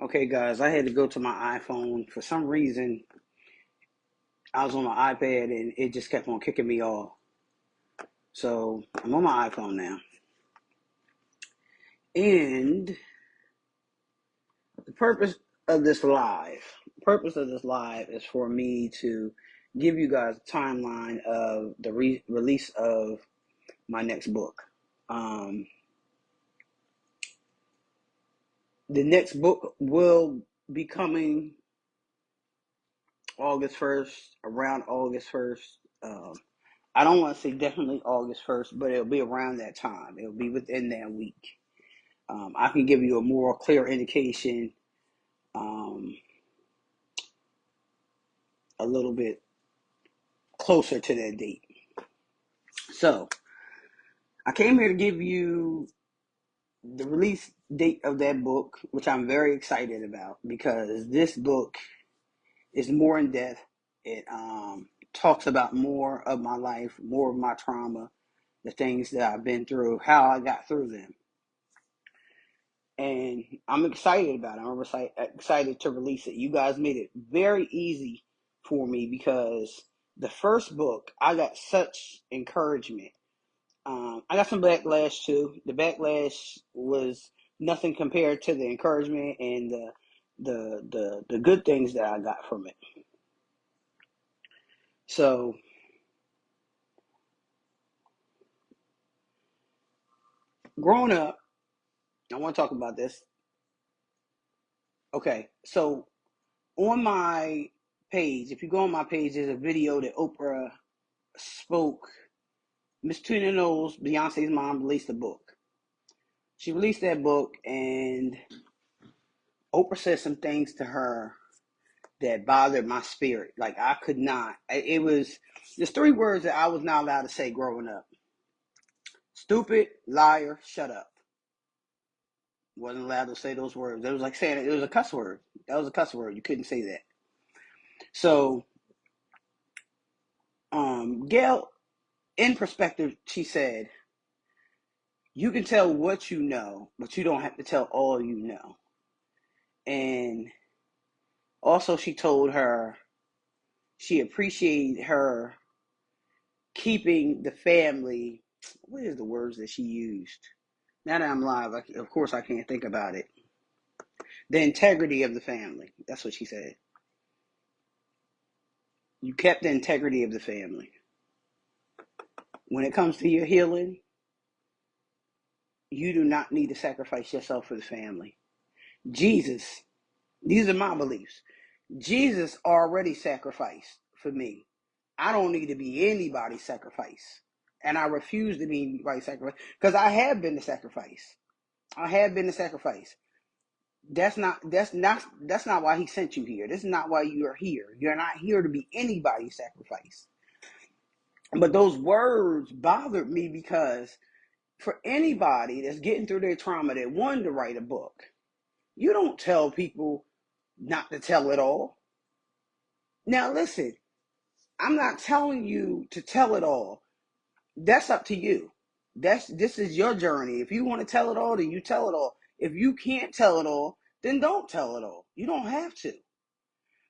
Okay, guys, I had to go to my iPhone. For some reason, I was on my iPad and it just kept on kicking me off. So I'm on my iPhone now. And the of this live, purpose of this live is for me to give you guys a timeline of the release of my next book. Um, the next book will be coming August 1st, around August 1st. I don't want to say definitely August 1st, but it'll be around that time. It'll be within that week. I can give you a more clear indication um, a little bit closer to that date. So I came here to give you the release date of that book, which I'm very excited about because this book is more in depth. It talks about more of my life, more of my trauma, the things that I've been through, how I got through them. And I'm excited about it. I'm excited to release it. You guys made it very easy for me because the first book, I got such encouragement. I got some backlash too. The backlash was nothing compared to the encouragement and the good things that I got from it. So growing up, I want to talk about this. Okay, so on my page, if you go on my page, there's a video that Oprah spoke. Miss Tina Knowles, Beyonce's mom, released a book. She released that book, and Oprah said some things to her that bothered my spirit. Like I could not. It was there's three words that I was not allowed to say growing up: stupid, liar, shut up. Wasn't allowed to say those words. It was like saying it was a cuss word. That was a cuss word. You couldn't say that. So, Gail, in perspective, she said, "You can tell what you know, but you don't have to tell all you know." And also, she told her she appreciated her keeping the family. What is the words that she used? Now that I'm live, of course, I can't think about it. The integrity of the family. That's what she said. You kept the integrity of the family. When it comes to your healing, you do not need to sacrifice yourself for the family. Jesus, these are my beliefs. Jesus already sacrificed for me. I don't need to be anybody's sacrifice. And I refuse to be anybody's sacrifice because I have been the sacrifice. I have been the sacrifice. That's not why he sent you here. This is not why you are here. You're not here to be anybody's sacrifice. But those words bothered me because for anybody that's getting through their trauma that wanted to write a book, you don't tell people not to tell it all. Now listen, I'm not telling you to tell it all. That's up to you. This is your journey. If you want to tell it all, then you tell it all. If you can't tell it all, then don't tell it all. You don't have to.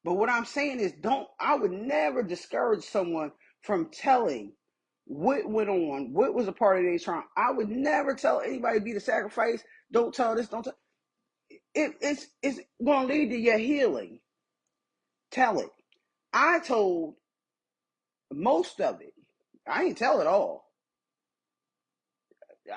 But what I'm saying is I would never discourage someone from telling what went on, what was a part of their trauma. I would never tell anybody to be the sacrifice. Don't tell this, don't tell. It's going to lead to your healing. Tell it. I told most of it. I didn't tell it all.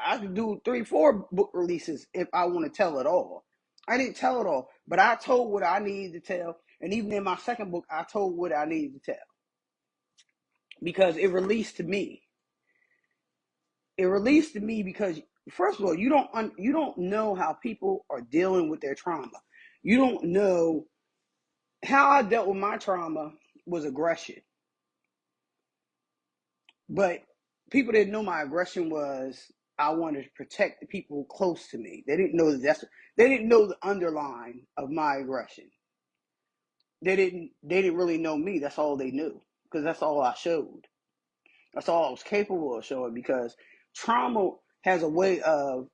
I could do 3, 4 book releases if I want to tell it all. I didn't tell it all, but I told what I needed to tell. And even in my second book, I told what I needed to tell because it released to me. It released to me because first of all, you don't know how people are dealing with their trauma. You don't know how I dealt with my trauma was aggression. But people didn't know my aggression was I wanted to protect the people close to me. They didn't know the underline of my aggression. They didn't really know me. That's all they knew because that's all I showed. That's all I was capable of showing because trauma has a way of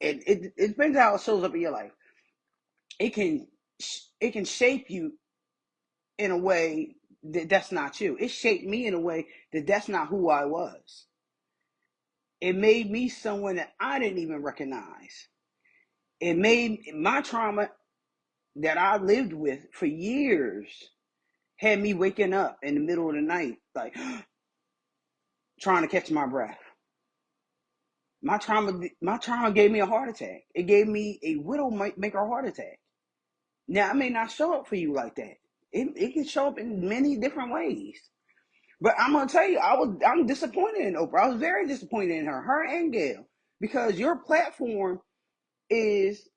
it depends how it shows up in your life. it can shape you in a way that's not you. It shaped me in a way that's not who I was. It made me someone that I didn't even recognize. It made my trauma that I lived with for years had me waking up in the middle of the night, like trying to catch my breath. My trauma gave me a heart attack. It gave me a widowmaker heart attack. Now, it may not show up for you like that. It can show up in many different ways. But I'm gonna tell you, I'm disappointed in Oprah. I was very disappointed in her and Gail, because your platform is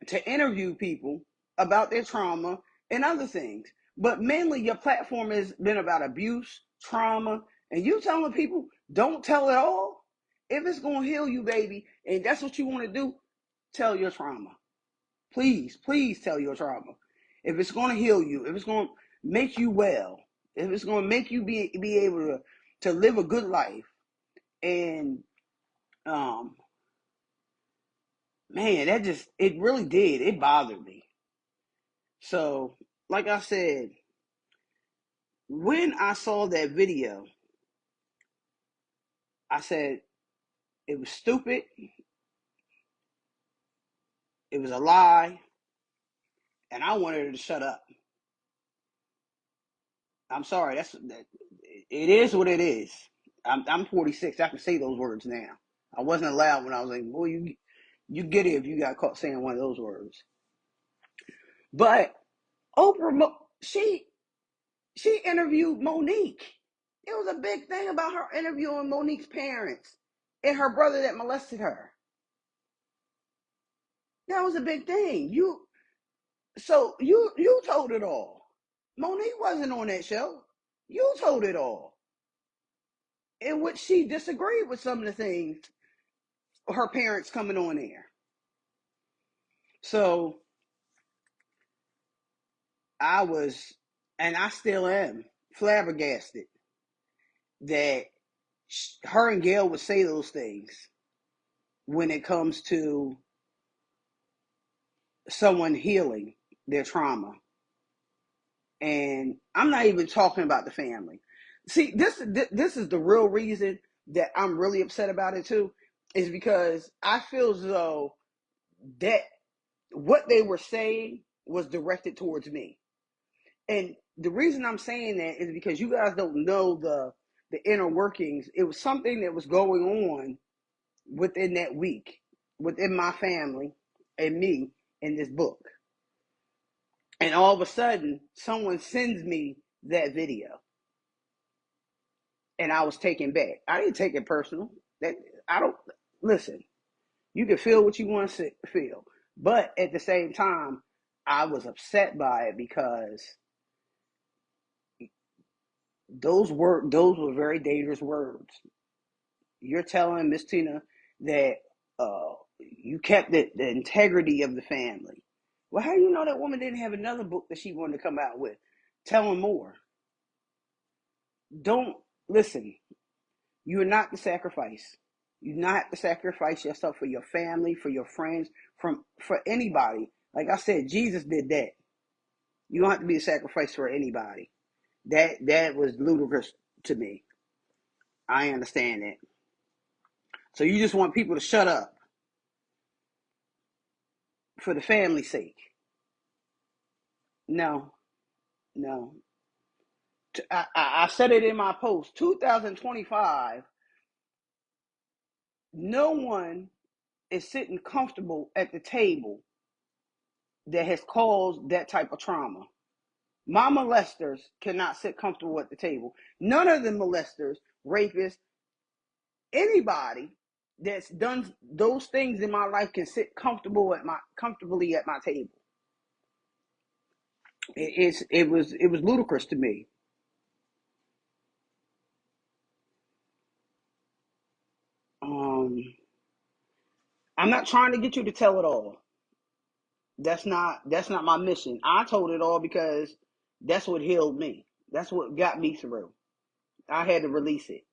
to interview people about their trauma and other things. But mainly your platform has been about abuse, trauma, and you telling people don't tell it all. If it's gonna heal you, baby, and that's what you want to do, tell your trauma. Please, please tell your trauma. If it's gonna heal you, if it's gonna make you well, if it's gonna make you be able to live a good life, and um man, it really did. It bothered me. So, like I said, when I saw that video, I said it was stupid, it was a lie, and I wanted her to shut up. I'm sorry. It is what it is. I'm 46. I can say those words now. I wasn't allowed when I was like, boy, you get it if you got caught saying one of those words. But Oprah, she interviewed Monique. It was a big thing about her interviewing Monique's parents and her brother that molested her. That was a big thing. You told it all. Monique wasn't on that show. You told it all. In which she disagreed with some of the things her parents coming on there. So I was, and I still am, flabbergasted that her and Gail would say those things when it comes to someone healing their trauma. And I'm not even talking about the family. See, this is the real reason that I'm really upset about it too, is because I feel as though that what they were saying was directed towards me. And the reason I'm saying that is because you guys don't know the inner workings. It was something that was going on within that week, within my family and me in this book. And all of a sudden, someone sends me that video, and I was taken back. I didn't take it personal. That I don't listen. You can feel what you want to feel, but at the same time, I was upset by it because those were very dangerous words. You're telling Miss Tina that you kept the integrity of the family. Well, how do you know that woman didn't have another book that she wanted to come out with? Telling more. Don't listen. You're not the sacrifice. You not have to sacrifice yourself for your family, for your friends, for anybody. Like I said, Jesus did that. You don't have to be a sacrifice for anybody. That was ludicrous to me. I understand that. So you just want people to shut up for the family's sake. No, no. I said it in my post. 2025, no one is sitting comfortable at the table that has caused that type of trauma. My molesters cannot sit comfortable at the table. None of the molesters, rapists, anybody that's done those things in my life can sit comfortably at my table. It was ludicrous to me. Um, I'm not trying to get you to tell it all. That's not my mission. I told it all because that's what healed me. That's what got me through. I had to release it.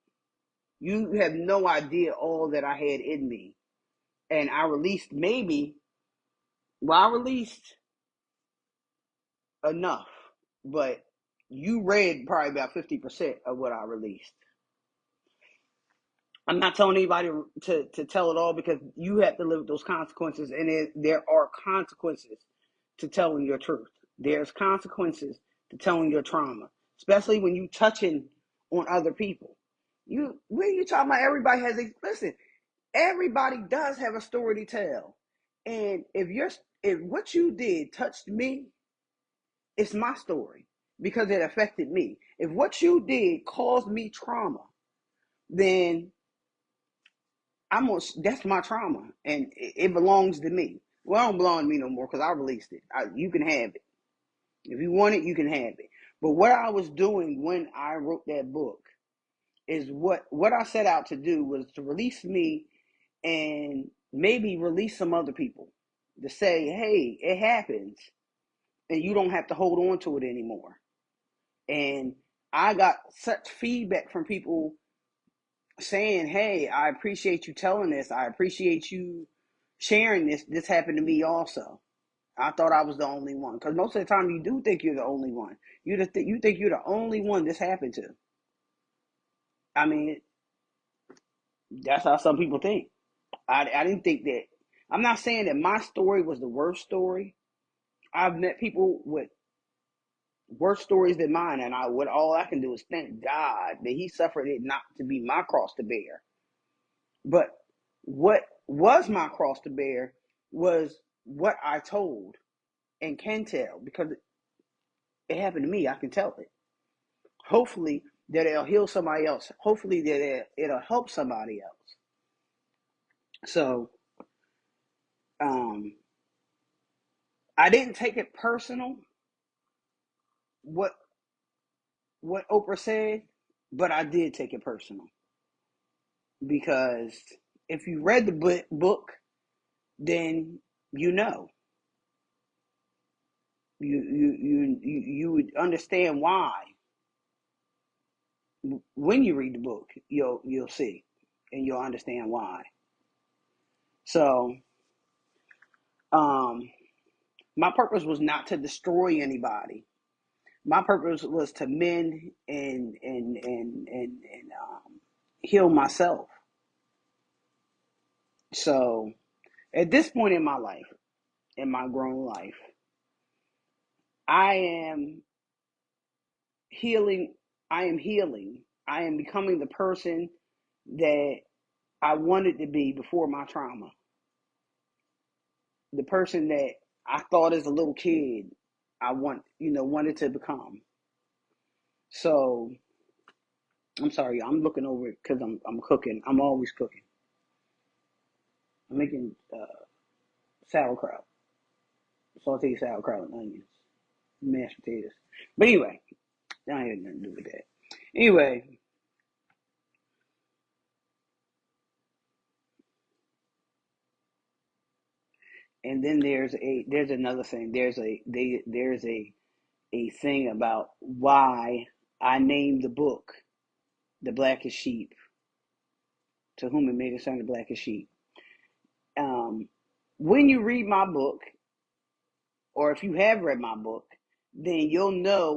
You have no idea all that I had in me. And I released maybe, well, I released enough, but you read probably about 50% of what I released. I'm not telling anybody to tell it all, because you have to live with those consequences, and there are consequences to telling your truth. There's consequences to telling your trauma, especially when you touching on other people. When you talking about, everybody has a, listen, everybody does have a story to tell, and if what you did touched me, it's my story because it affected me. If what you did caused me trauma, then that's my trauma, and it belongs to me. Well, it don't belong to me no more because I released it. You can have it. If you want it, you can have it. But what I was doing when I wrote that book is what I set out to do was to release me, and maybe release some other people, to say, hey, it happens, and you don't have to hold on to it anymore. And I got such feedback from people saying, hey, I appreciate you telling this. I appreciate you sharing this. This happened to me also. I thought I was the only one. Because most of the time you do think you're the only one. You think you're the only one this happened to. I mean, that's how some people think. I didn't think that. I'm not saying that my story was the worst story. I've met people with worse stories than mine, and all I can do is thank God that He suffered it not to be my cross to bear. But what was my cross to bear was what I told and can tell, because it happened to me. I can tell it. Hopefully that it'll heal somebody else. Hopefully that it'll help somebody else. So I didn't take it personal, what Oprah said, but I did take it personal, because if you read the book, then you know. You would understand why. When you read the book, you'll see, and you'll understand why. So, my purpose was not to destroy anybody. My purpose was to mend and heal myself. So, at this point in my life, in my grown life, I am healing. I am healing. I am becoming the person that I wanted to be before my trauma. The person that I thought as a little kid wanted to become. So I'm sorry, I'm looking over it because I'm cooking. I'm always cooking. I'm making sauerkraut, sauteed sauerkraut and onions, mashed potatoes. But anyway, I had nothing to do with that. Anyway, and then there's another thing. There's a thing about why I named the book "The Blackest Sheep." To whom it may concern, the blackest sheep. When you read my book, or if you have read my book, then you'll know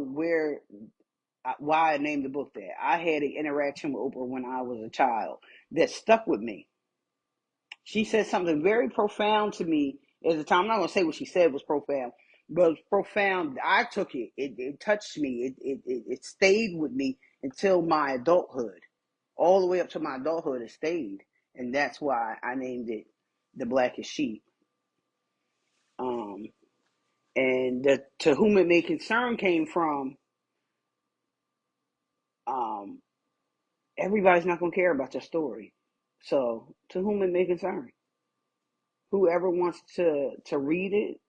why I named the book that. I had an interaction with Oprah when I was a child that stuck with me. She said something very profound to me at the time. I'm not going to say what she said was profound, but it was profound. I took it. It touched me. It stayed with me until my adulthood. All the way up to my adulthood, it stayed. And that's why I named it The Blackest Sheep. And To whom it may concern came from, um, everybody's not going to care about your story. So, to whom it may concern, whoever wants to read it,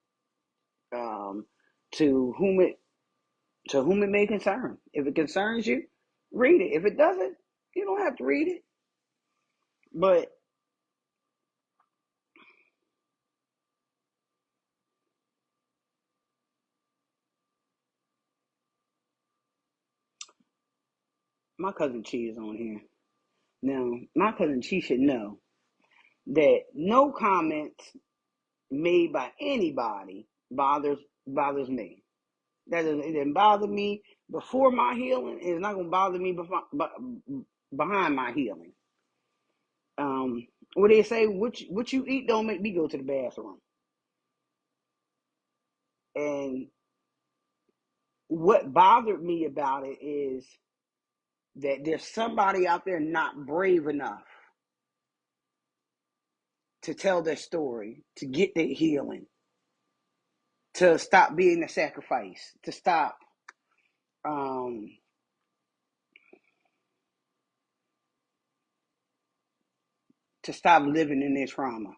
um, to whom it may concern. If it concerns you, read it. If it doesn't, you don't have to read it. But my cousin Chi is on here. Now, my cousin Chi should know that no comments made by anybody bothers me. It didn't bother me before my healing. It's not gonna bother me behind my healing. What they say, what you eat don't make me go to the bathroom. And what bothered me about it is that there's somebody out there not brave enough to tell their story, to get their healing, to stop being a sacrifice, um, to stop living in their trauma.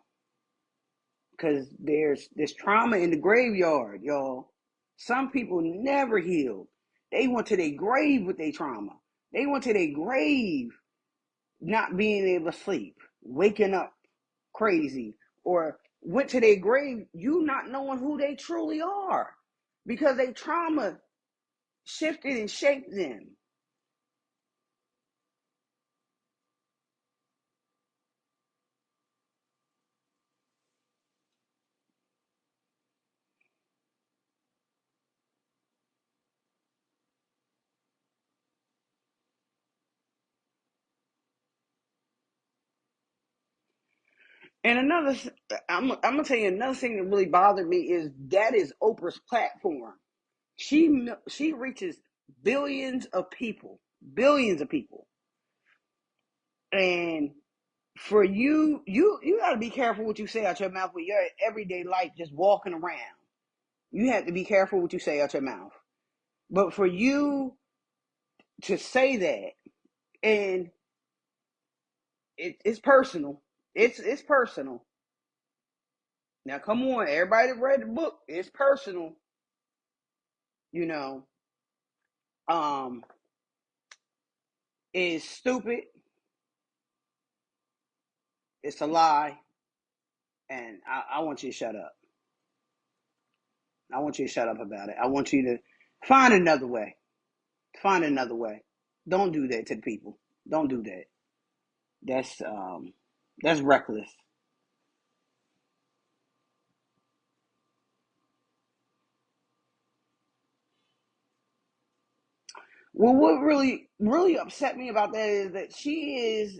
Because there's trauma in the graveyard, y'all. Some people never healed. They went to their grave with their trauma. They went to their grave not being able to sleep, waking up crazy, or went to their grave you not knowing who they truly are because their trauma shifted and shaped them. And I'm gonna tell you another thing that really bothered me is that is Oprah's platform. She reaches billions of people, and for you got to be careful what you say out your mouth with your everyday life, just walking around. You have to be careful what you say out your mouth. But for you to say that, and it's personal, it's personal. Now, come on, everybody that read the book, it's personal. You know, um, is stupid. It's a lie, and I want you to shut up. I want you to shut up about it. I want you to find another way. Find another way. Don't do that to the people. Don't do that. That's reckless. Well, what really upset me about that is that she is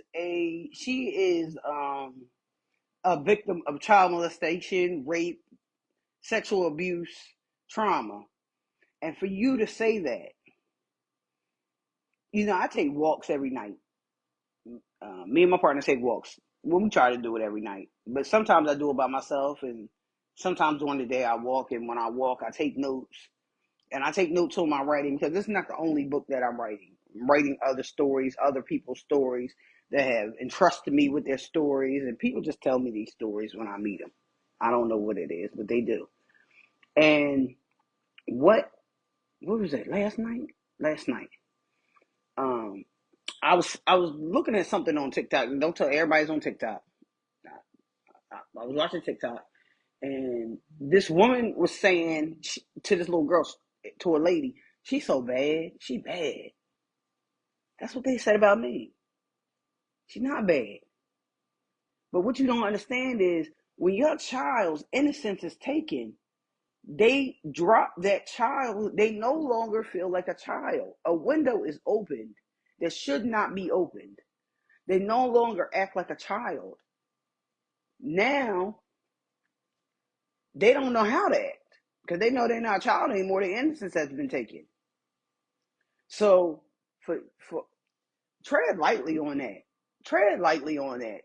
a victim of child molestation, rape, sexual abuse, trauma, and for you to say that, I take walks every night. Me and my partner take walks. Well, we try to do it every night, but sometimes I do it by myself, and sometimes during the day I walk. And when I walk, I take notes, and I take notes on my writing because this is not the only book that I'm writing. I'm writing other stories, other people's stories that have entrusted me with their stories, and people just tell me these stories when I meet them. I don't know what it is, but they do. And what what was it last night? Last night, um, I was looking at something on TikTok. And don't tell everybody's on TikTok. I was watching TikTok, and this woman was saying to this little girl, to a lady, she's so bad. She bad. That's what they said about me. She's not bad. But what you don't understand is when your child's innocence is taken, they drop that child. They no longer feel like a child. A window is opened that should not be opened. They no longer act like a child. Now they don't know how to act because they know they're not a child anymore. Their innocence has been taken. So for tread lightly on that. Tread lightly on that.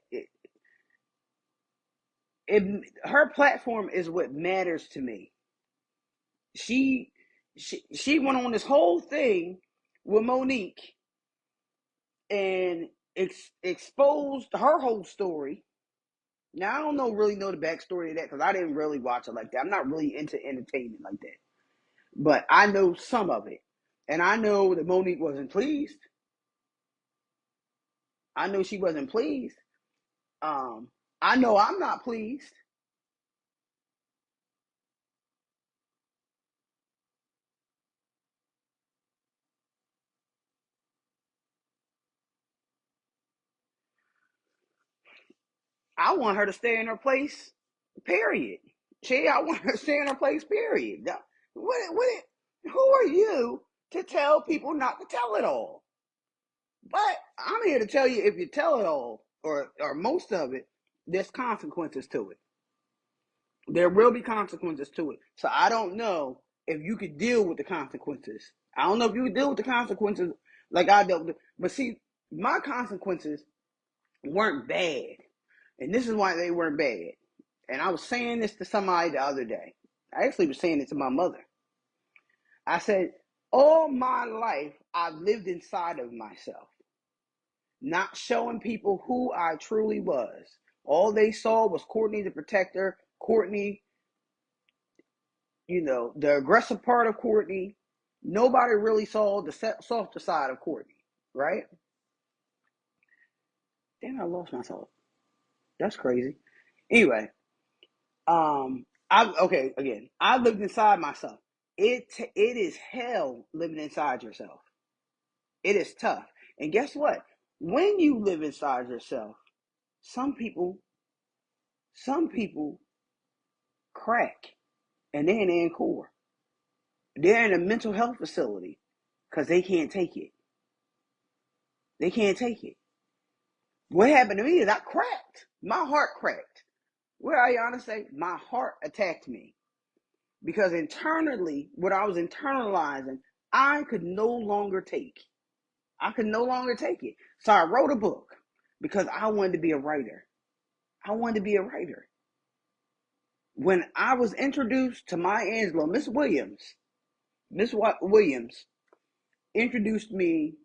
Her platform is what matters to me. She she went on this whole thing with Monique and exposed her whole story. Now I don't really know the backstory of that because I didn't really watch it like that. I'm not really into entertainment like that, but I know some of it, and I know that Monique wasn't pleased. I know she wasn't pleased. Um, I know I'm not pleased. I want her to stay in her place. Period. I want her to stay in her place. Period. What? Who are you to tell people not to tell it all? But I'm here to tell you, if you tell it all, or most of it, there's consequences to it. There will be consequences to it. So I don't know if you could deal with the consequences. I don't know if you could deal with the consequences like I dealt with. But see, my consequences weren't bad. And this is why they weren't bad. And I was saying this to somebody the other day. I actually was saying it to my mother. I said, all my life, I've lived inside of myself, not showing people who I truly was. All they saw was Courtney the protector, Courtney, the aggressive part of Courtney. Nobody really saw the softer side of Courtney, right? Damn, I lost myself. That's crazy. Anyway, I lived inside myself. It is hell living inside yourself. It is tough. And guess what? When you live inside yourself, some people some people crack and they're in Encore. They're in a mental health facility because they can't take it. They can't take it. What happened to me is I cracked. My heart cracked. Where Ayana say, my heart attacked me. Because internally, what I was internalizing, I could no longer take. I could no longer take it. So I wrote a book because I wanted to be a writer. I wanted to be a writer. When I was introduced to Maya Angelou, Miss Williams introduced me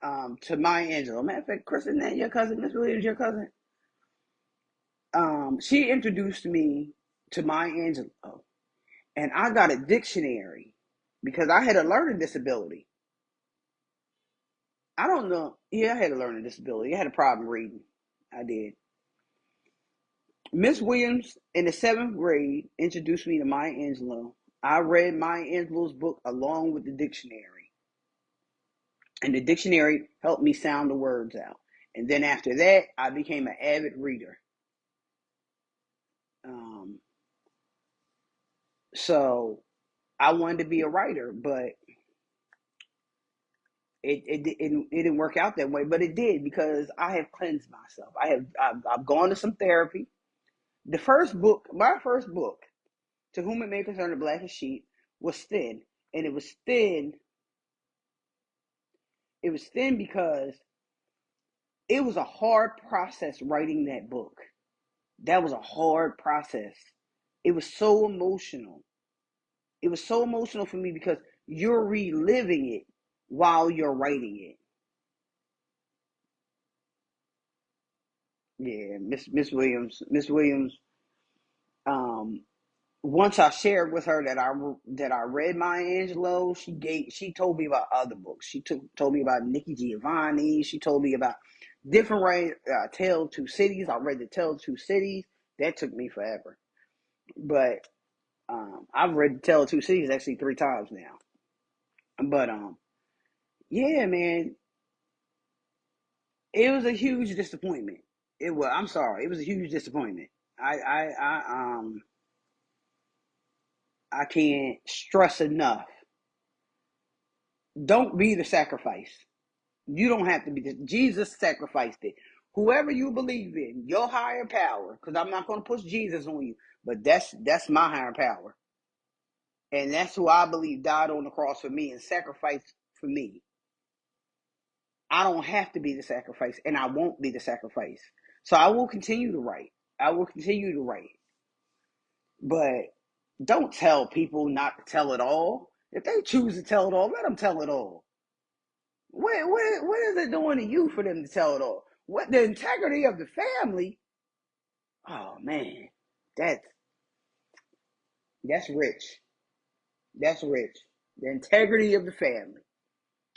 to Maya Angelou. Matter of fact, Chris, isn't that your cousin? Miss Williams, your cousin? She introduced me to Maya Angelou, and I got a dictionary because I had a learning disability. I don't know. Yeah, I had a learning disability. I had a problem reading. I did. Miss Williams in the 7th grade introduced me to Maya Angelou. I read Maya Angelou's book along with the dictionary. And the dictionary helped me sound the words out. And then after that, I became an avid reader. So I wanted to be a writer, but it didn't work out that way. But it did because I have cleansed myself. I've gone to some therapy. My first book, To Whom It May Concern, The Blackest Sheep, was thin, and it was thin. It was thin because it was a hard process writing that book. That was a hard process. It was so emotional. It was so emotional for me because you're reliving it while you're writing it. Yeah, Miss Williams. Um, Once I shared with her that I read Maya Angelou, she told me about other books. Told me about Nikki Giovanni. She told me about different Tale of Two Cities. I read the Tale of Two Cities. That took me forever, but I've read the Tale of Two Cities actually 3 times now. But yeah, man, it was a huge disappointment. It was. I'm sorry. It was a huge disappointment. I can't stress enough. Don't be the sacrifice. You don't have to be. Jesus sacrificed it. Whoever you believe in, your higher power, because I'm not going to push Jesus on you, but that's my higher power, and that's who I believe died on the cross for me and sacrificed for me. I don't have to be the sacrifice, and I won't be the sacrifice. So I will continue to write. I will continue to write. But don't tell people not to tell it all. If they choose to tell it all, let them tell it all. What is it doing to you for them to tell it all? What, the integrity of the family? Oh man, that's that's rich. That's rich. The integrity of the family.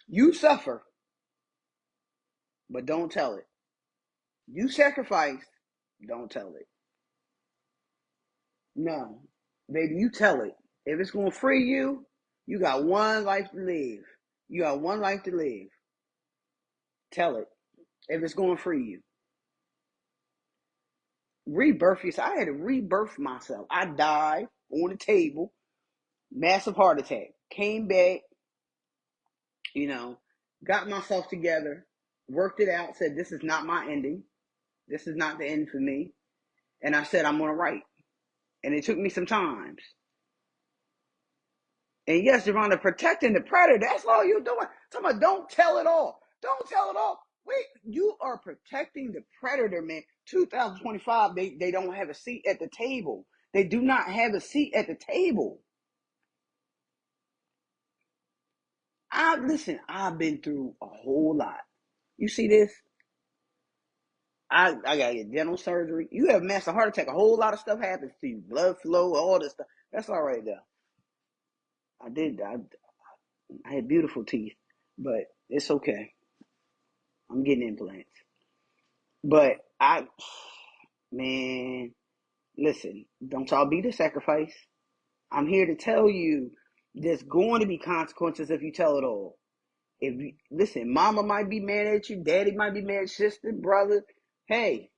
You suffer, but don't tell it. You sacrifice, don't tell it. No, baby, you tell it. If it's gonna free you, you got one life to live. You got one life to live. Tell it. If it's gonna free you, rebirth yourself. I had to rebirth myself. I died on the table Massive heart attack. Came back, you know, got myself together, worked it out, said, this is not my ending. This is not the end for me. And I said, I'm going to write. And it took me some times. And yes, Javonda, protecting the predator, that's all you're doing. Talking about don't tell it all. Don't tell it all. Wait, you are protecting the predator, man. 2025, they don't have a seat at the table. They do not have a seat at the table. Listen, I've been through a whole lot. You see this? I gotta get dental surgery. You have massive heart attack. A whole lot of stuff happens to you. Blood flow, all this stuff. That's all right though. I had beautiful teeth, but it's okay. I'm getting implants. But man, listen, don't y'all be the sacrifice. I'm here to tell you there's going to be consequences if you tell it all. If you listen, mama might be mad at you, daddy might be mad, sister, brother. Hey,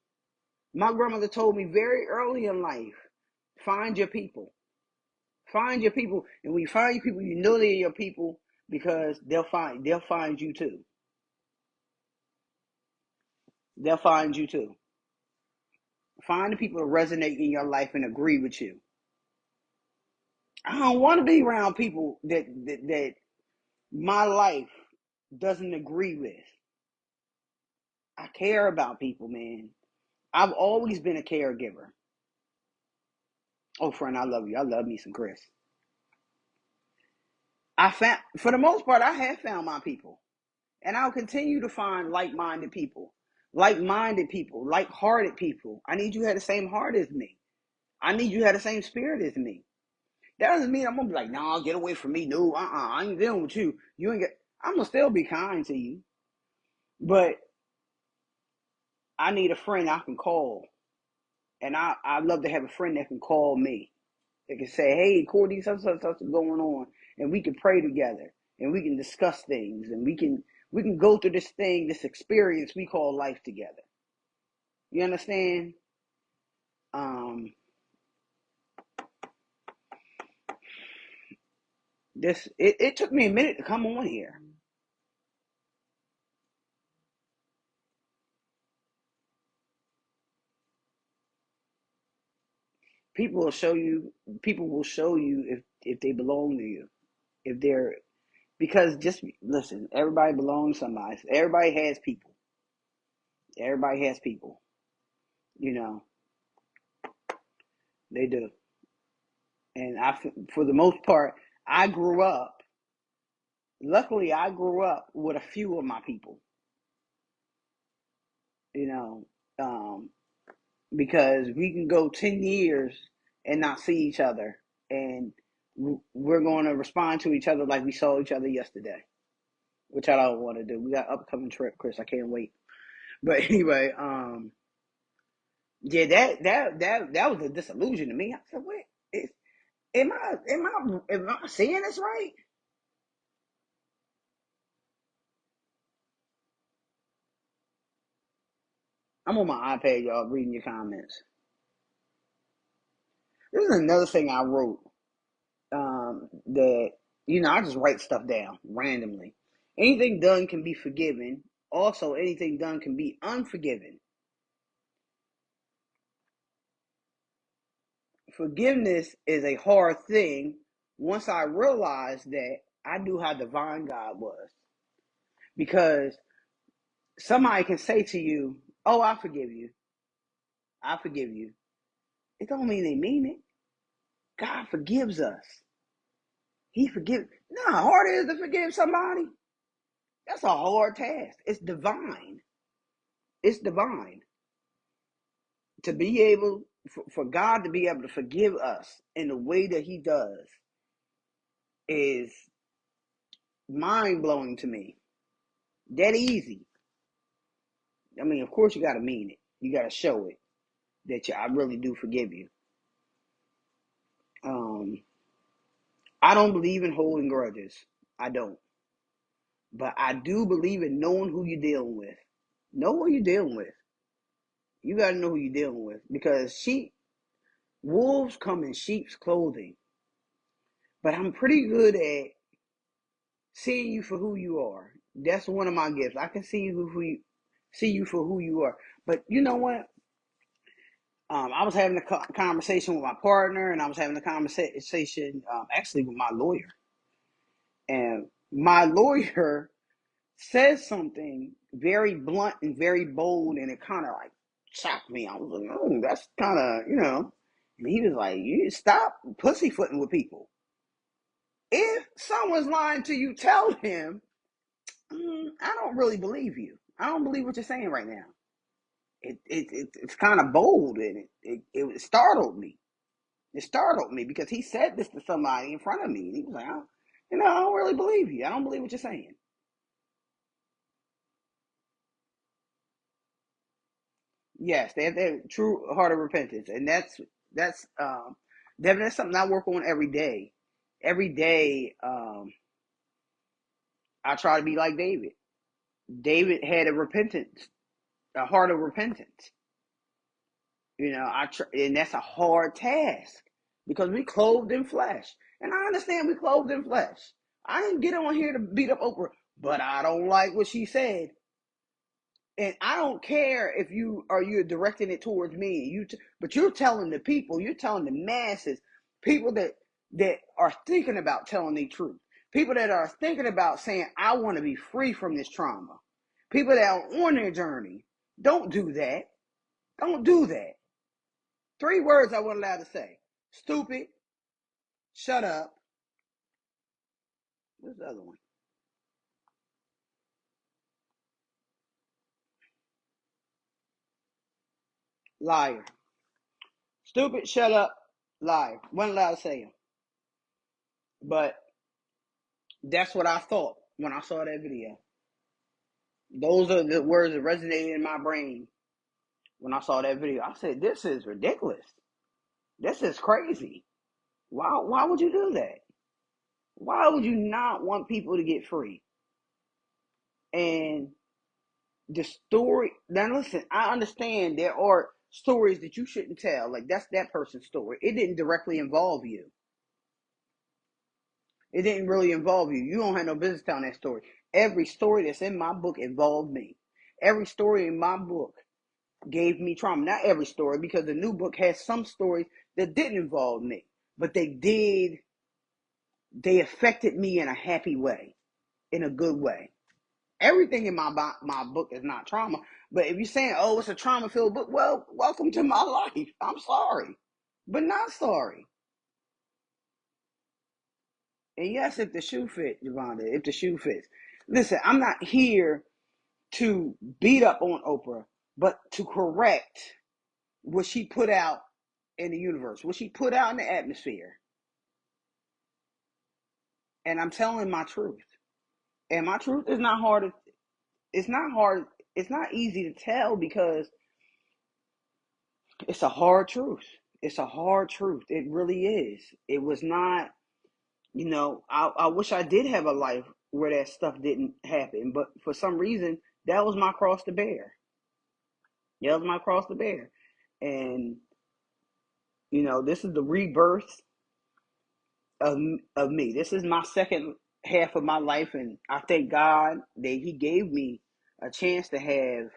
my grandmother told me very early in life, find your people. Find your people. And when you find your people, you know they're your people because they'll find you too. They'll find you too. Find the people that resonate in your life and agree with you. I don't want to be around people that my life doesn't agree with. I care about people, man. I've always been a caregiver. Oh, friend, I love you. I love me some Chris. For the most part, I have found my people. And I'll continue to find like-minded people. Like-minded people, like-hearted people. I need you to have the same heart as me. I need you to have the same spirit as me. That doesn't mean I'm gonna be like, nah, get away from me. No, I ain't dealing with you. You ain't get. I'm gonna still be kind to you, but I need a friend I can call, and I love to have a friend that can call me. That can say, hey, Courtney, such going on, and we can pray together, and we can discuss things, and we can go through this thing, this experience we call life together. You understand? It took me a minute to come on here. People will show you. People will show you if they belong to you. If they're because just listen. Everybody belongs to somebody. Everybody has people. Everybody has people. You know they do. And for the most part, I grew up. Luckily, I grew up with a few of my people. You know, um, because we can go 10 years and not see each other, and we're going to respond to each other like we saw each other yesterday, which I don't want to do. We got upcoming trip, Chris. I can't wait. But anyway, yeah, that was a disillusion to me. I said, wait, am I seeing this right? I'm on my iPad, y'all, reading your comments. This is another thing I wrote. That I just write stuff down randomly. Anything done can be forgiven. Also, anything done can be unforgiven. Forgiveness is a hard thing. Once I realized that, I knew how divine God was, because somebody can say to you, "Oh, I forgive you. I forgive you." It don't mean they mean it. God forgives us. He forgives. You know how hard it is to forgive somebody? That's a hard task. It's divine. It's divine to be able for God to be able to forgive us in the way that He does is mind blowing to me. That easy. I mean, of course, you got to mean it. You got to show it that I really do forgive you. Um, I don't believe in holding grudges. I don't. But I do believe in knowing who you're dealing with. Know who you're dealing with. You got to know who you're dealing with, because wolves come in sheep's clothing. but I'm pretty good at seeing you for who you are. That's one of my gifts. I can see you for who you are. But you know what? I was having a conversation with my partner, and I was having a conversation actually with my lawyer. And my lawyer says something very blunt and very bold, and it kind of like shocked me. I was like, oh, that's kind of, And he was like, you stop pussyfooting with people. If someone's lying to you, tell him, I don't really believe you. I don't believe what you're saying right now. It's kind of bold, and it startled me. It startled me because he said this to somebody in front of me, and he was like, I don't really believe you. I don't believe what you're saying. Yes, they have that true heart of repentance, and that's something I work on every day. Every day, I try to be like David. David had a heart of repentance. And that's a hard task because we clothed in flesh, and I understand we clothed in flesh. I didn't get on here to beat up Oprah, but I don't like what she said. And I don't care if you're directing it towards me. But you're telling the people, you're telling the masses, people that are thinking about telling the truth, people that are thinking about saying, I want to be free from this trauma, people that are on their journey. Don't do that. Don't do that. 3 words I wasn't allowed to say: stupid, shut up. What's the other one? Liar. Stupid, shut up, liar. Wasn't allowed to say them. But that's what I thought when I saw that video. Those are the words that resonated in my brain when I saw that video. I said, this is ridiculous. This is crazy. Why would you do that? Why would you not want people to get free? And the story, now listen, I understand there are stories that you shouldn't tell. Like, that's that person's story. It didn't directly involve you. It didn't really involve you. You don't have no business telling that story. Every story that's in my book involved me. Every story in my book gave me trauma. Not every story, because the new book has some stories that didn't involve me, but they affected me in a happy way, in a good way. Everything in my book is not trauma, but if you're saying, oh, it's a trauma filled book, well, welcome to my life. I'm sorry, but not sorry. And yes, if the shoe fits, Yvonne, if the shoe fits. Listen, I'm not here to beat up on Oprah, but to correct what she put out in the universe, what she put out in the atmosphere. And I'm telling my truth. And my truth is not hard. It's not hard. It's not easy to tell because it's a hard truth. It's a hard truth. It really is. It was not, I wish I did have a life where that stuff didn't happen. But for some reason, that was my cross to bear. That was my cross to bear. And, this is the rebirth of, of me. This is my second half of my life. And I thank God that He gave me a chance to have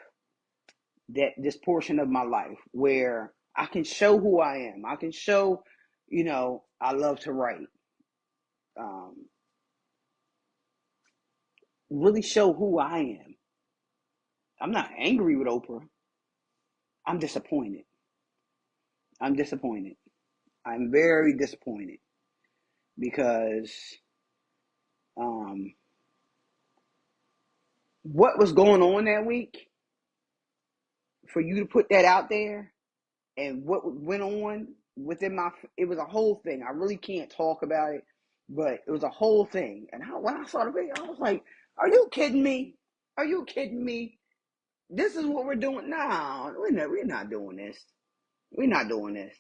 this portion of my life where I can show who I am. I can show, I love to write. Um, really show who I am. I'm not angry with Oprah. I'm disappointed. I'm disappointed. I'm very disappointed because um, what was going on that week, for you to put that out there, and what went on within it was a whole thing. I really can't talk about it, but it was a whole thing. And when I saw the video, I was like, are you kidding me? Are you kidding me? This is what we're doing? No, we're not doing this. We're not doing this.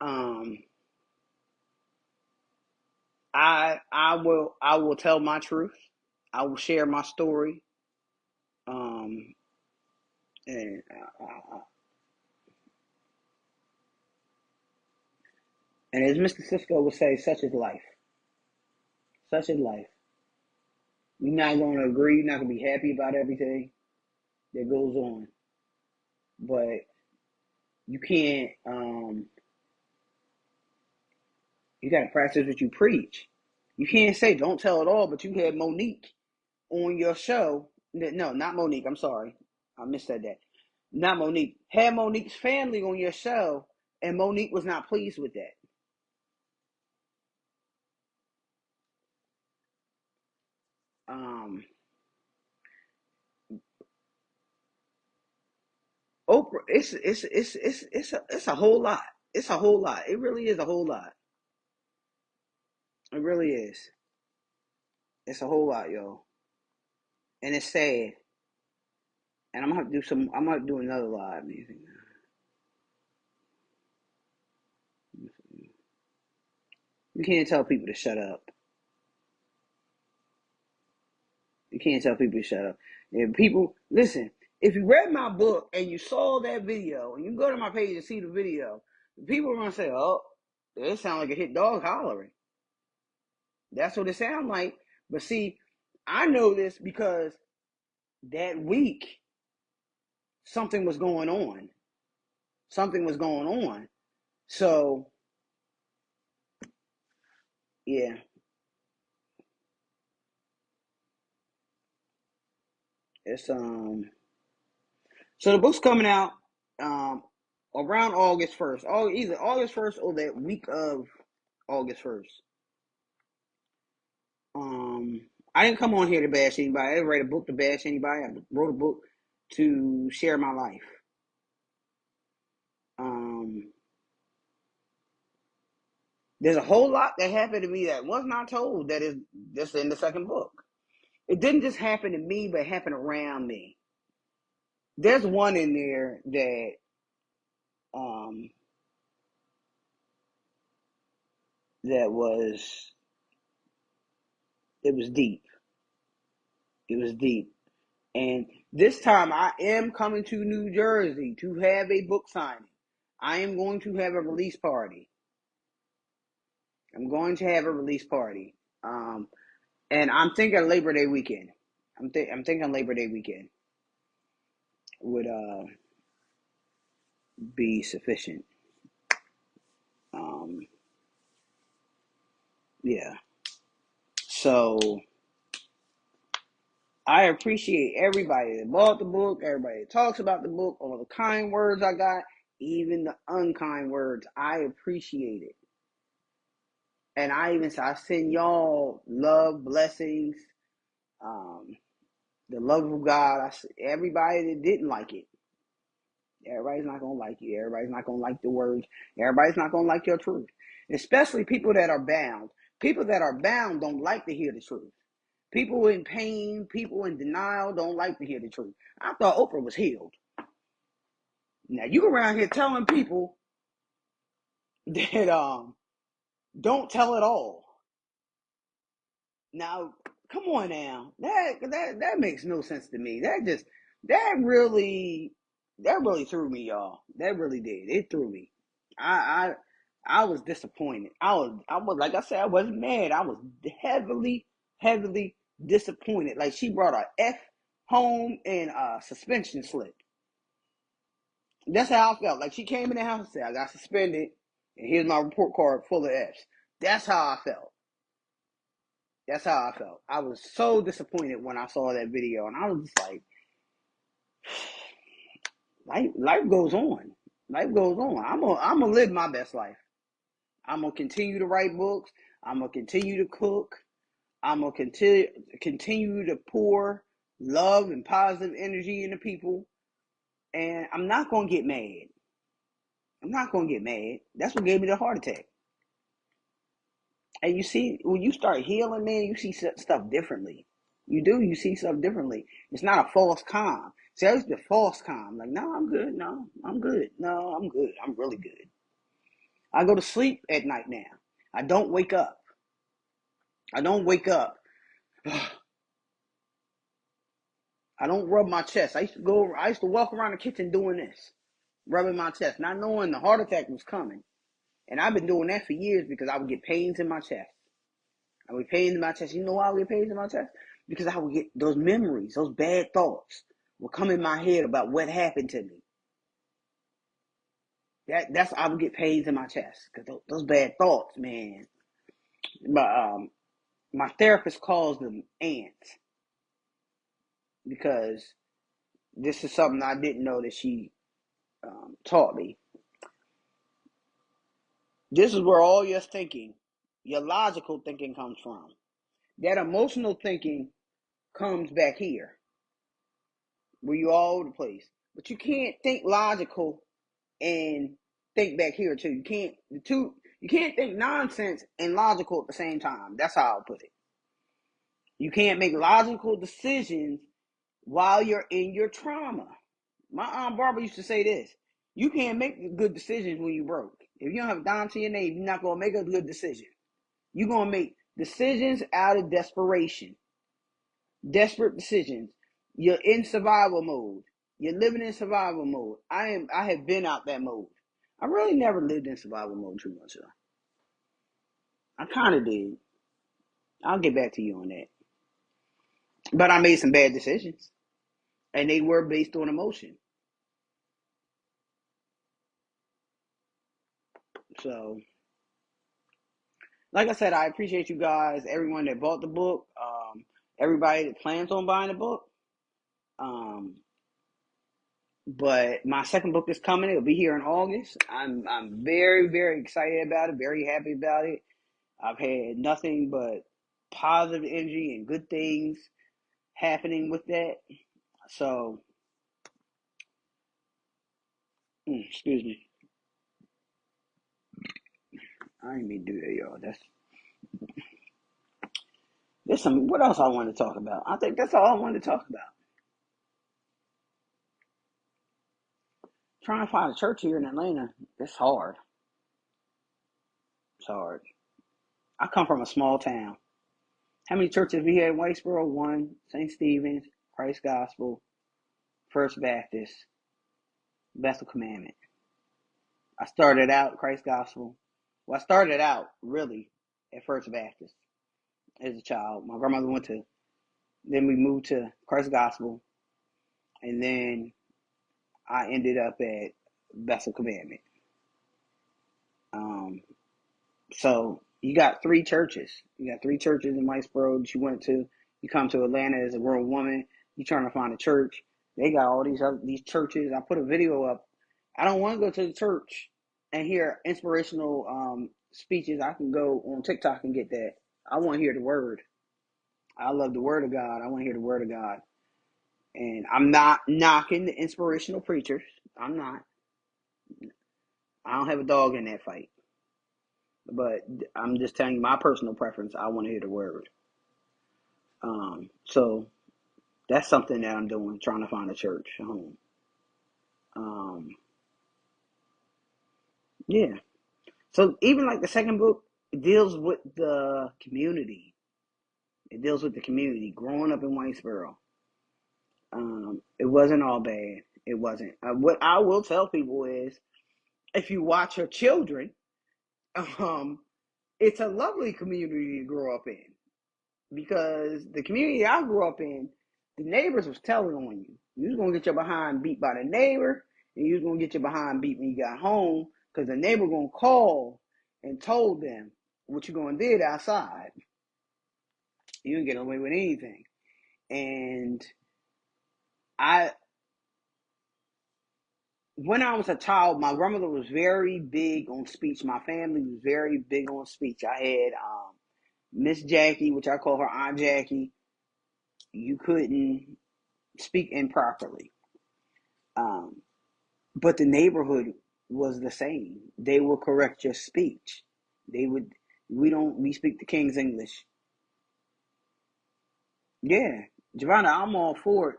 Um, I will tell my truth. I will share my story. Um, and And as Mr. Cisco would say, such is life. Such is life. You're not going to agree. You're not going to be happy about everything that goes on. But you can't, you got to practice what you preach. You can't say, don't tell it all, but you had Monique on your show. No, not Monique. I'm sorry. I missaid that. Not Monique. Had Monique's family on your show, and Monique was not pleased with that. Oprah, it's a whole lot. It's a whole lot. It really is a whole lot. It really is. It's a whole lot, yo. And it's sad. And I'm gonna have to do some. I'm gonna do another live music. You can't tell people to shut up. You can't tell people to shut up. And people, listen. If you read my book and you saw that video, and you go to my page and see the video, people are gonna say, "Oh, it sounds like a hit dog hollering." That's what it sounds like. But see, I know this because that week something was going on. Something was going on. So yeah, it's So the book's coming out around August 1st. Either August 1st or that week of August 1st. I didn't come on here to bash anybody. I didn't write a book to bash anybody. I wrote a book to share my life. There's a whole lot that happened to me that was not told that is just in the second book. It didn't just happen to me, but it happened around me. There's one in there that um, that was it was deep. It was deep. And this time I am coming to New Jersey to have a book signing. I am going to have a release party. I'm going to have a release party. And I'm thinking Labor Day weekend. I'm thinking Labor Day weekend would be sufficient. Yeah. So I appreciate everybody that bought the book, everybody that talks about the book, all the kind words I got, even the unkind words. I appreciate it. And I send y'all love, blessings, the love of God. Everybody that didn't like it. Everybody's not gonna like you. Everybody's not gonna like the words. Everybody's not gonna like your truth. Especially people that are bound. People that are bound don't like to hear the truth. People in pain, people in denial don't like to hear the truth. I thought Oprah was healed. Now you around here telling people that don't tell it all. Now, come on now. That makes no sense to me. That really threw me, y'all. That really did. It threw me. I I was disappointed. I was like I said, I wasn't mad. I was heavily, heavily disappointed. Like she brought a F home and a suspension slip. That's how I felt. Like she came in the house and said, I got suspended and here's my report card full of F's. That's how I felt. That's how I felt. I was so disappointed when I saw that video, and I was just like, life goes on. Life goes on. I'm gonna live my best life. I'm gonna continue to write books. I'm gonna continue to cook. I'm gonna continue to pour love and positive energy into people, and I'm not gonna get mad. I'm not gonna get mad. That's what gave me the heart attack. And you see, when you start healing, man, you see stuff differently. You do. You see stuff differently. It's not a false calm. See, I used to false calm. Like, no, I'm good. No, I'm good. No, I'm good. I'm really good. I go to sleep at night now. I don't wake up. I don't wake up. I don't rub my chest. I used to walk around the kitchen doing this, rubbing my chest, not knowing the heart attack was coming. And I've been doing that for years because I would get pains in my chest. I would get pains in my chest. You know why I would get pains in my chest? Because I would get those memories, those bad thoughts would come in my head about what happened to me. That's I would get pains in my chest because those bad thoughts, man. My therapist calls them ants because this is something I didn't know that she taught me. This is where all your thinking, your logical thinking comes from. That emotional thinking comes back here, where you're all over the place. But you can't think logical and think back here too. You can't think nonsense and logical at the same time. That's how I'll put it. You can't make logical decisions while you're in your trauma. My Aunt Barbara used to say this: you can't make good decisions when you're broke. If you don't have a dime to your name, you're not gonna make a good decision. You're gonna make decisions out of desperation. Desperate decisions. You're in survival mode. You're living in survival mode. I have been out that mode. I really never lived in survival mode too much though. I kinda did. I'll get back to you on that. But I made some bad decisions. And they were based on emotion. So like I said, I appreciate you guys, everyone that bought the book, everybody that plans on buying the book. Um, but my second book is coming. It'll be here in August. I'm very, very excited about it, very happy about it. I've had nothing but positive energy and good things happening with that. So, excuse me. I didn't mean to do that, y'all. There's some. What else I want to talk about? I think that's all I wanted to talk about. Trying to find a church here in Atlanta, it's hard. It's hard. I come from a small town. How many churches we had in Whitesboro? One, St. Stephen's, Christ Gospel, First Baptist, Bethel Commandment. I started out Christ Gospel. Well, I started out really at First Baptist as a child. My grandmother went to, then we moved to Christ Gospel, and then I ended up at Bethel Commandment. So you got three churches. You got three churches in Whitesboro that you went to. You come to Atlanta as a grown woman. You trying to find a church. They got all these churches. I put a video up. I don't want to go to the church and hear inspirational speeches. I can go on TikTok and get that. I want to hear the word. I love the word of God. I want to hear the word of God. And I'm not knocking the inspirational preachers. I'm not. I don't have a dog in that fight. But I'm just telling you my personal preference. I want to hear the word. So that's something that I'm doing, trying to find a church home. Yeah. So even like the second book, it deals with the community. It deals with the community. Growing up in Whitesboro, it wasn't all bad. It wasn't. What I will tell people is, if you watch your children, um, it's a lovely community to grow up in. Because the community I grew up in, the neighbors was telling on you. You was gonna get your behind beat by the neighbor, and you was gonna get your behind beat when you got home, because the neighbor gonna call and told them what you gonna did outside. You didn't get away with anything. And I, when I was a child, my grandmother was very big on speech. My family was very big on speech. I had Miss Jackie, which I call her Aunt Jackie. You couldn't speak improperly. Um, but the neighborhood was the same. They will correct your speech. They would. We speak the King's English. Yeah, Giovanna, I'm all for it.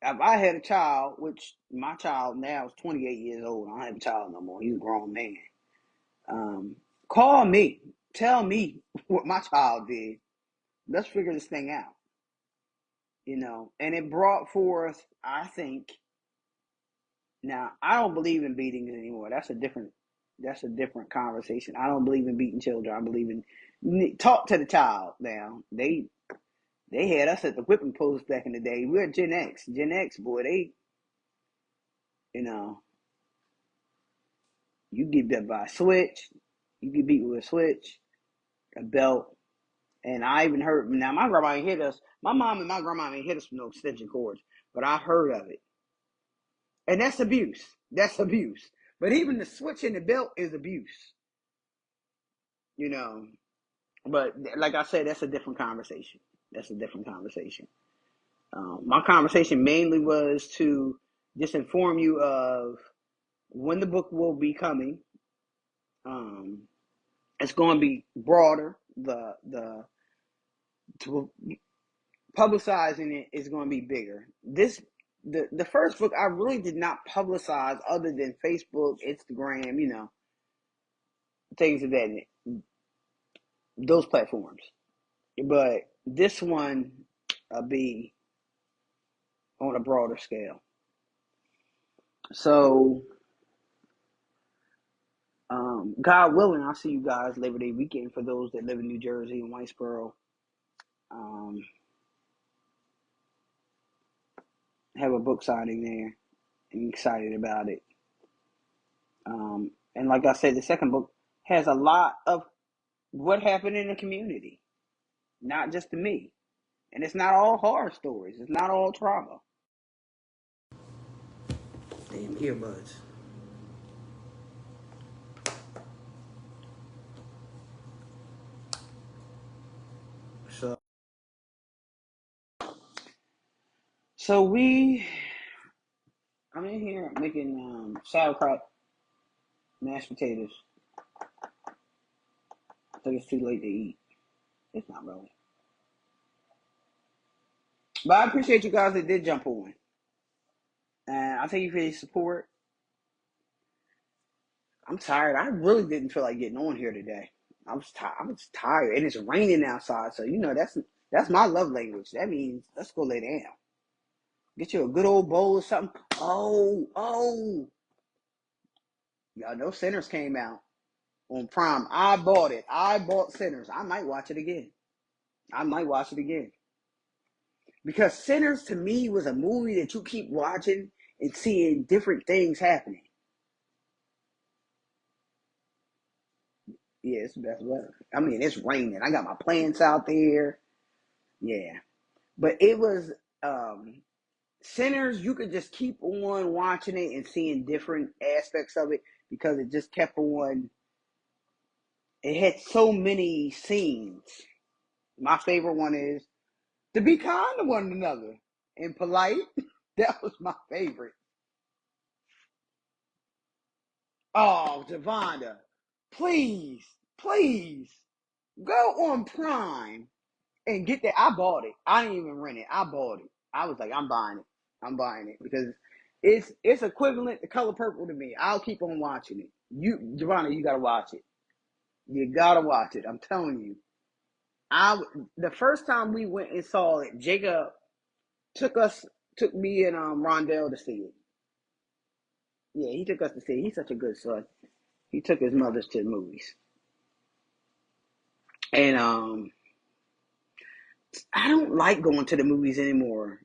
If I had a child, which my child now is 28 years old, I don't have a child no more. He's a grown man. Call me. Tell me what my child did. Let's figure this thing out. And it brought forth, I think, Now, I don't believe in beatings anymore. That's a different conversation. I don't believe in beating children. I believe in talk to the child. Now they had us at the whipping post back in the day. We're Gen X. Gen X, boy, they you know you get beat by a switch, you get beat with a switch, a belt, and I even heard. Now my grandma ain't hit us. My mom and my grandma ain't hit us with no extension cords, but I heard of it, and that's abuse. That's abuse. But even the switch in the belt is abuse. You know, but like I said, that's a different conversation. That's a different conversation. My conversation mainly was to just inform you of when the book will be coming. Um, it's going to be broader. The to publicizing it is going to be bigger. The first book I really did not publicize other than Facebook, Instagram, things of that those platforms. But this one will be on a broader scale. So, God willing, I'll see you guys Labor Day weekend for those that live in New Jersey and Whitesboro. Um, have a book signing there. I'm excited about it. And like I said, the second book has a lot of what happened in the community, not just to me. And it's not all horror stories. It's not all trauma. Damn earbuds. So, so I'm in here making sauerkraut, mashed potatoes. I think it's too late to eat. It's not really. But I appreciate you guys that did jump on. And I thank you for your support. I'm tired. I really didn't feel like getting on here today. I was tired, and it's raining outside. So that's my love language. That means let's go lay down. Get you a good old bowl of something. Oh, y'all know Sinners came out on Prime. I bought it. I bought Sinners. I might watch it again. I might watch it again because Sinners to me was a movie that you keep watching and seeing different things happening. Yeah, it's the best weather. I mean, it's raining. I got my plants out there. Yeah. But it was Sinners, you could just keep on watching it and seeing different aspects of it because it just kept on. It had so many scenes. My favorite one is to be kind to one another and polite. That was my favorite. Oh, Javonda, please, please go on Prime and get that. I bought it. I didn't even rent it. I bought it. I was like, I'm buying it. I'm buying it because it's equivalent to Color Purple to me. I'll keep on watching it. Giovanna, you gotta watch it. You gotta watch it. I'm telling you. The first time we went and saw it, Jacob took me and Rondell to see it. Yeah, he took us to see it. He's such a good son. He took his mothers to the movies, and I don't like going to the movies anymore.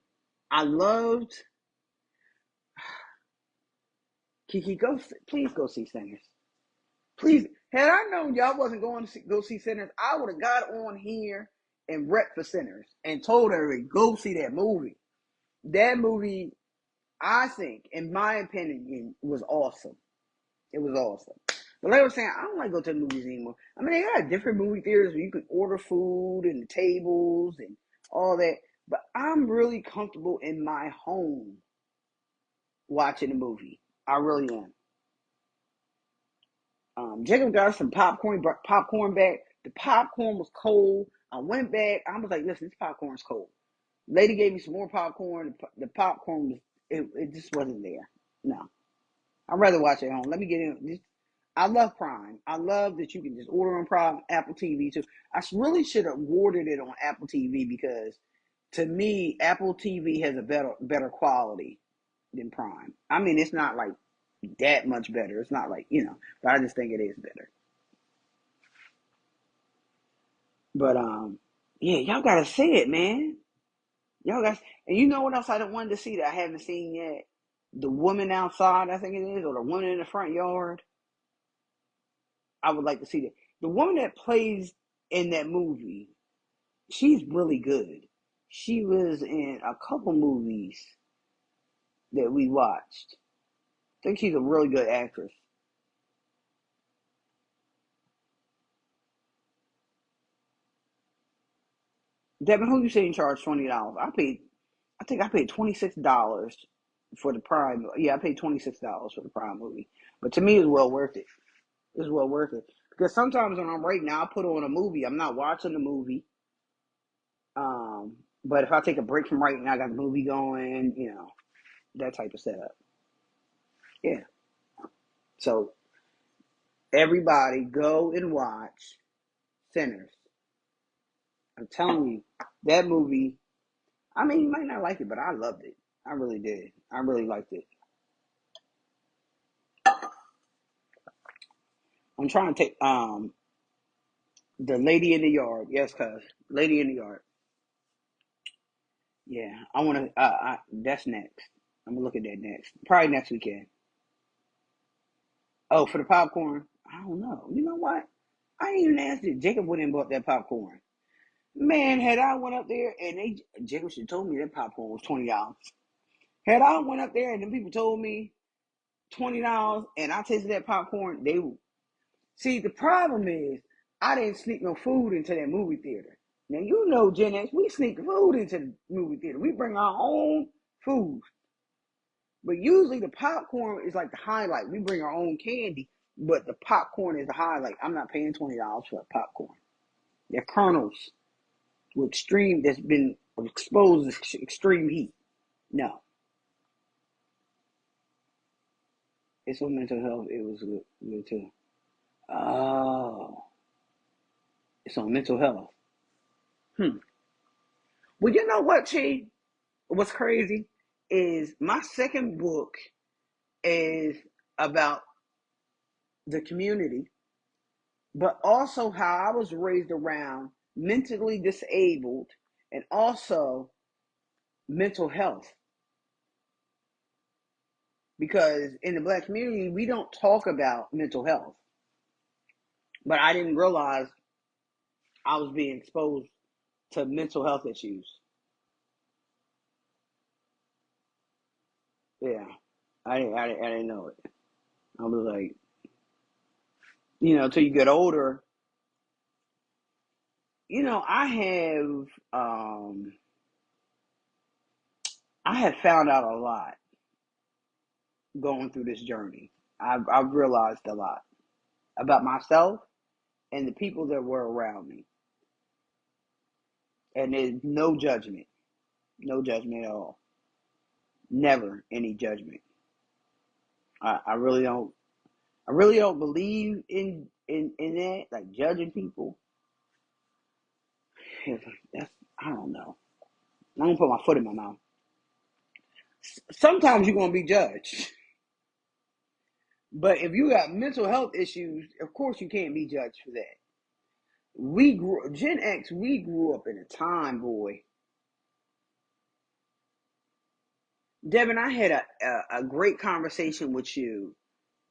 I loved Kiki. Please go see Sinners. Please, had I known y'all wasn't going to go see Sinners, I would have got on here and rep for Sinners and told everybody, go see that movie. That movie, I think, in my opinion, was awesome. It was awesome. But like I was saying, I don't like to go to the movies anymore. I mean, they got different movie theaters where you can order food and the tables and all that. But I'm really comfortable in my home watching a movie. I really am. Jacob got some popcorn back. The popcorn was cold. I went back. I was like, listen, this popcorn's cold. Lady gave me some more popcorn. The popcorn was, it just wasn't there. No. I'd rather watch it at home. Let me get in. I love Prime. I love that you can just order on Prime, Apple TV too. I really should have ordered it on Apple TV because to me, Apple TV has a better quality. than Prime. I mean, it's not like that much better. It's not like, but I just think it is better. But yeah, y'all gotta see it, man. Y'all got, and you know what else I don't want to see that I haven't seen yet? The Woman Outside, I think it is, or The Woman in the Front Yard. I would like to see that. The woman that plays in that movie, she's really good. She was in a couple movies that we watched. I think she's a really good actress. Devin, who you saying charge $20? I think I paid $26 for the Prime. Yeah, I paid $26 for the Prime movie. But to me, it's well worth it. It's well worth it because sometimes when I'm right now, I put on a movie. I'm not watching the movie. Um, but if I take a break from writing, I got the movie going. That type of setup. Yeah. So everybody go and watch Sinners. I'm telling you, that movie. I mean, you might not like it, but I loved it. I really did. I really liked it. I'm trying to take the Lady in the Yard. Yes, cuz Lady in the Yard. Yeah, I want to. That's next. I'm gonna look at that next. Probably next weekend. Oh, for the popcorn. I don't know. You know what? I ain't even asked it. Jacob went and bought that popcorn. Man, had I went up there and Jacob should have told me that popcorn was $20. Had I went up there and then people told me $20 and I tasted that popcorn, they would see. The problem is I didn't sneak no food into that movie theater. Now you know, Gen X, we sneak food into the movie theater. We bring our own food, but usually the popcorn is like the highlight. We bring our own candy, but the popcorn is the highlight. I'm not paying $20 for a popcorn. They're kernels with extreme that's been exposed to extreme heat. No, it's on mental health. It was good too. Oh, it's on mental health. Hmm. Well, you know what, Chi? What's crazy is my second book is about the community, but also how I was raised around mentally disabled and also mental health. Because in the black community, we don't talk about mental health. But I didn't realize I was being exposed to mental health issues. Yeah, I didn't know it. I was like, till you get older, um, I have found out a lot going through this journey. I've realized a lot about myself and the people that were around me, and there's no judgment at all, never any judgment. I really don't. I really don't believe in that, like judging people. That's I don't know. I don't put my foot in my mouth. Sometimes you're gonna be judged, but if you got mental health issues, of course you can't be judged for that. Gen X. We grew up in a time, boy. Devin, I had a great conversation with you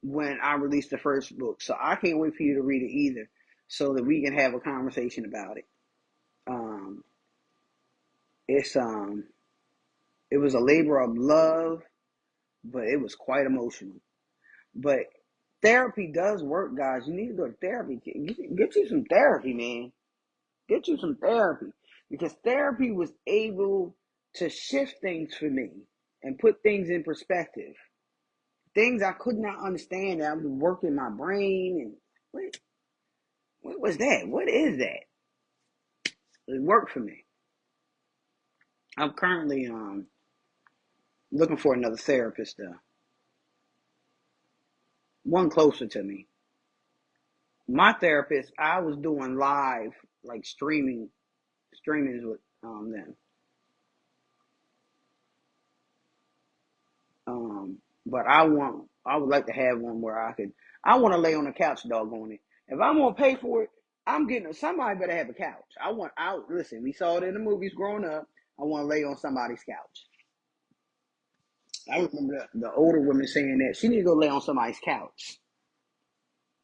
when I released the first book, so I can't wait for you to read it either, so that we can have a conversation about it. Um, it's it was a labor of love, but it was quite emotional. But therapy does work, guys. You need to go to therapy. Get you some therapy, man. Get you some therapy. Because therapy was able to shift things for me and put things in perspective. Things I could not understand that I was working my brain and what was that? What is that? It worked for me. I'm currently looking for another therapist though. One closer to me. My therapist, I was doing live, like streaming with them. But I would like to have one where I want to lay on the couch, doggone it. If I'm gonna pay for it, I'm getting somebody better have a couch. Listen. We saw it in the movies growing up. I want to lay on somebody's couch. I remember the older women saying that she need to go lay on somebody's couch,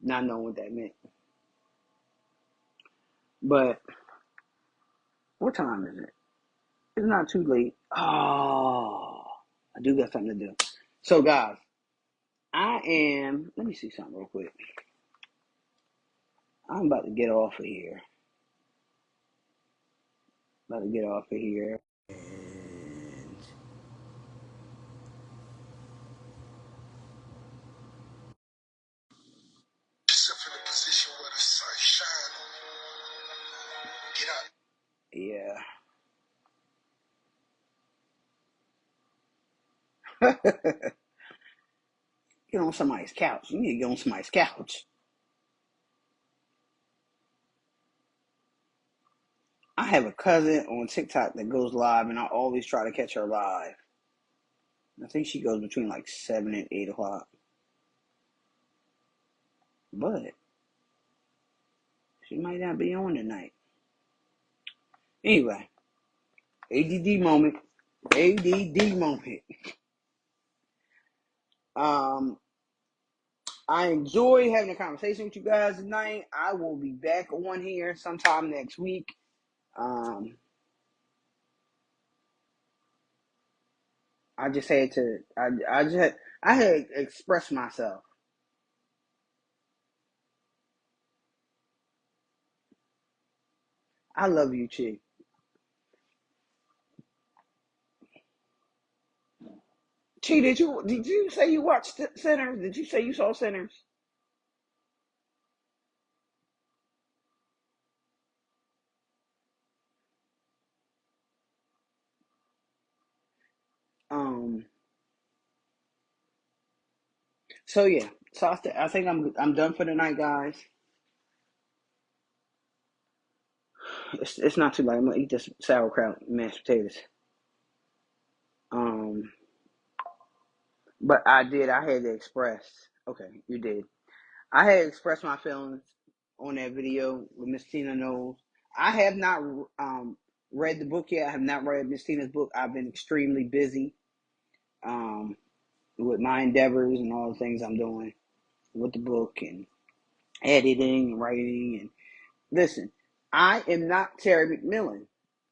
not knowing what that meant. But what time is it? It's not too late. Oh, I do got something to do. So, guys, I am. Let me see something real quick. I'm about to get off of here. About to get off of here. And yourself in a position where the sun shine on you. Get up. Yeah. Get on somebody's couch. You need to get on somebody's couch. I have a cousin on TikTok that goes live, and I always try to catch her live. I think she goes between like 7 and 8 o'clock. But she might not be on tonight. Anyway, ADD moment. ADD moment. I enjoy having a conversation with you guys tonight. I will be back on here sometime next week. I just had to. I had expressed myself. I love you, Chi. Chi, did you say you watched Sinners? Did you say you saw Sinners? Um. So yeah. So I think I'm done for the night, guys. It's not too late. I'm gonna eat this sauerkraut and mashed potatoes. Um. But I had to express. Okay, you did. I had expressed my feelings on that video with Miss Tina Knowles. I have not read the book yet. I have not read Miss Tina's book. I've been extremely busy um, with my endeavors and all the things I'm doing with the book and editing and writing. And listen, I am not Terry McMillan.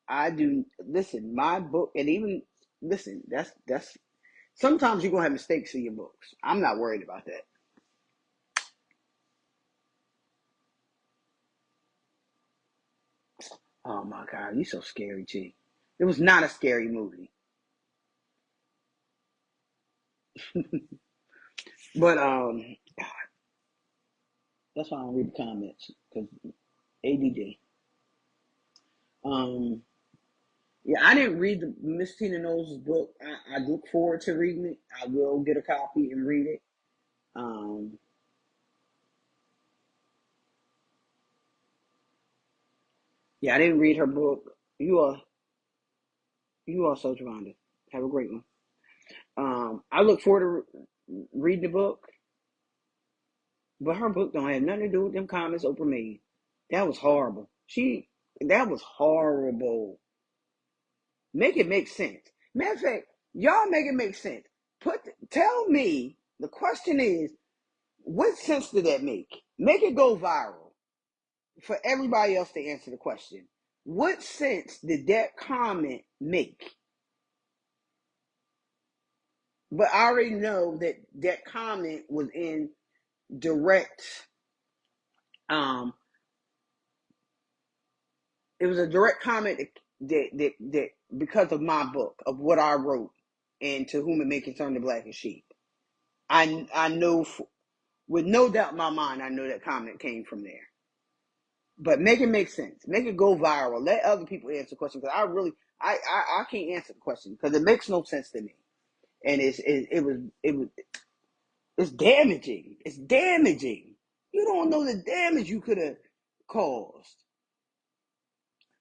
I do listen. My book, and even listen. That's sometimes you're gonna have mistakes in your books. I'm not worried about that. Oh my God, you so scary, G. It was not a scary movie. But that's why I don't read the comments because ADD. Um, yeah, I didn't read the Miss Tina Knowles' book. I look forward to reading it. I will get a copy and read it. Um, yeah, I didn't read her book. You are so Javonda. Have a great one. I look forward to reading the book, but her book don't have nothing to do with them comments Oprah made. That was horrible. That was horrible. Make it make sense. Matter of fact, y'all make it make sense. Tell me. The question is, what sense did that make? Make it go viral for everybody else to answer the question. What sense did that comment make? But I already know that that comment was in direct. Um, it was a direct comment that because of my book of what I wrote and to whom it may concern the blackest sheep. I know with no doubt in my mind, I know that comment came from there. But make it make sense. Make it go viral. Let other people answer the question because I can't answer the question because it makes no sense to me. And it's damaging. It's damaging. You don't know the damage you could have caused.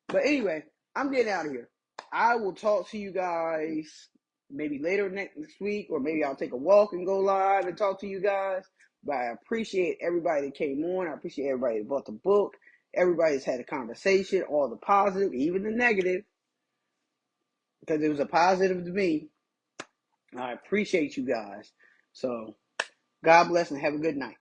But anyway, I'm getting out of here. I will talk to you guys maybe later next week, or maybe I'll take a walk and go live and talk to you guys. But I appreciate everybody that came on. I appreciate everybody that bought the book. Everybody's had a conversation, all the positive, even the negative, because it was a positive to me. I appreciate you guys. So God bless and have a good night.